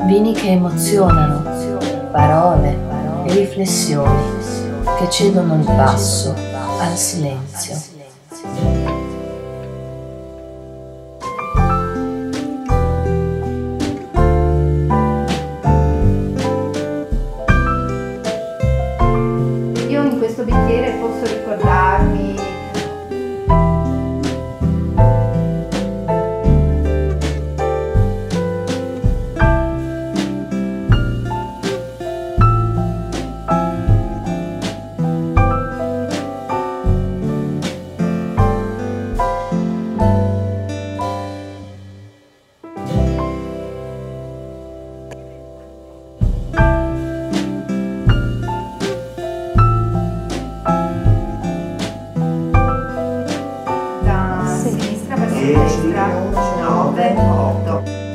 Vini che emozionano, parole e riflessioni che cedono il passo al silenzio. Io in questo bicchiere posso ricordarmi da sinistra verso destra, 9, 8.